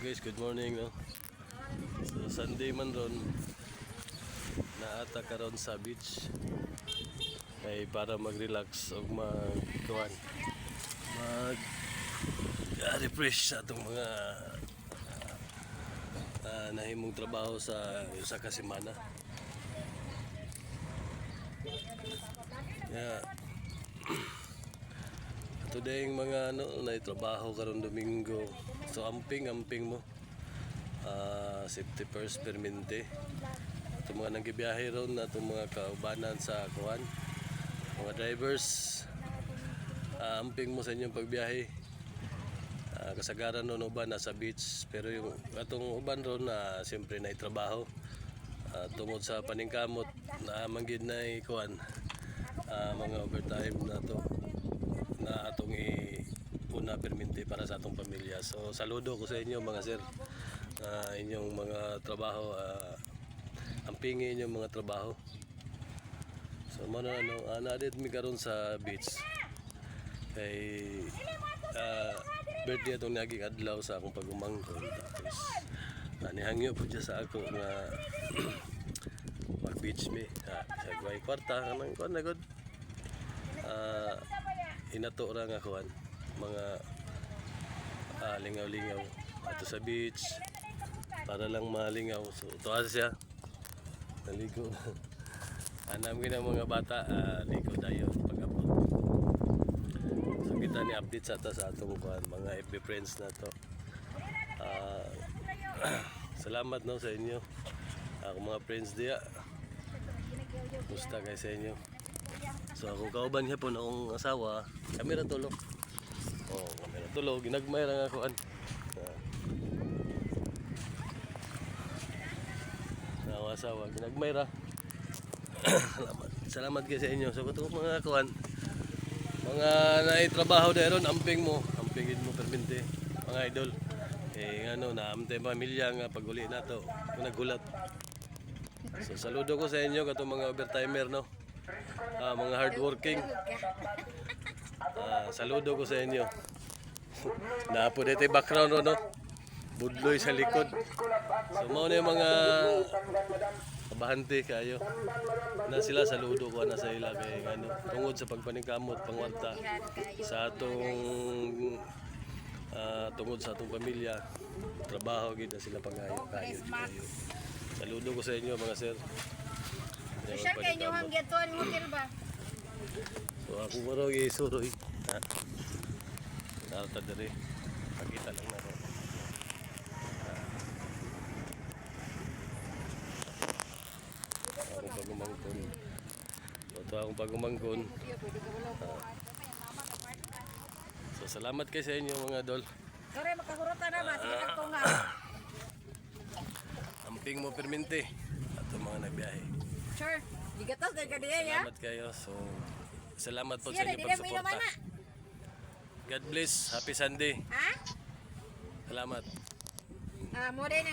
Guys, good morning no. So Sunday man ron naata karon sa beach ay para mag-relax o refresh sa atong mga nahimong trabaho sa usa ka semana. Yeah. Today yung mga naitrabaho karon Domingo. So amping mo. Safety first permente. Itong mga nagbibiyahe ron na itong mga kaubanan sa kuhan. Mga drivers, amping mo sa inyong pagbiyahe. Kasagaran ron uban nasa beach. Pero yung atong uban ron na siyempre naitrabaho. Tungod sa paningkamot na manggid na kuhan. Mga overtime na to na atong una permente para sa atong pamilya. So saludo ko sa inyo mga sir, inyong mga trabaho, ampingin inyong mga trabaho. So naadit mi karon sa beach kay birthday atong naging adlaw sa akong pagumangkon. Tapos nihangyo po siya sa ako nga mag beach mi sa guay kwarta kanang kon na god. Inato ra nga kuan mga lingaw-lingaw ato sa beach para lang malingaw. So tuwa siya naligo. Anam gina mga bata ligo dayon pag-abot. So kita ni update sa atong kuan mga FB friends na to. Salamat no sa inyo akong mga friends diya. Gusta kay sa inyo. So ako kauban niya po noong asawa, kami ra tulog. Kami ra tulog, ginagmay ra nga kuan. Asawa, ginagmay ra. Salamat kay sa inyo. So katong mga kuan, mga naitrabaho dayon amping mo, ampingin mo permente, mga idol. Naamtay pamilya nga paguli nato, nagulat. So saludo ko sa inyo katong mga overtimer no. Mga hardworking. Saludo ko sa inyo. Napo dito background no. Budloy sa likod. So mao na yung mga kabahante kayo. Na sila saludo ko na sa ila kay tungod sa pagpaningkamot pangwarta sa atong tungod sa atong pamilya. Trabaho gid na sila pangayo kayo. Saludo ko sa inyo mga sir. Siya kay nyo hanggaton hotel ba? So ako maro gisuroy. Narta dere. Pakita lang na ro. Ako pagumangkon. Ito akong pagumangkon. So salamat kay sa inyo mga dol. Sorry makahurutan na ba? Sige ko nga. Amping mo permente ato mga nagbiyahe. Sure. Digatas dahil ka diya ya. Salamat kayo. So salamat po sa inyong pagsuporta. God bless. Happy Sunday. Ha? Salamat. Mo din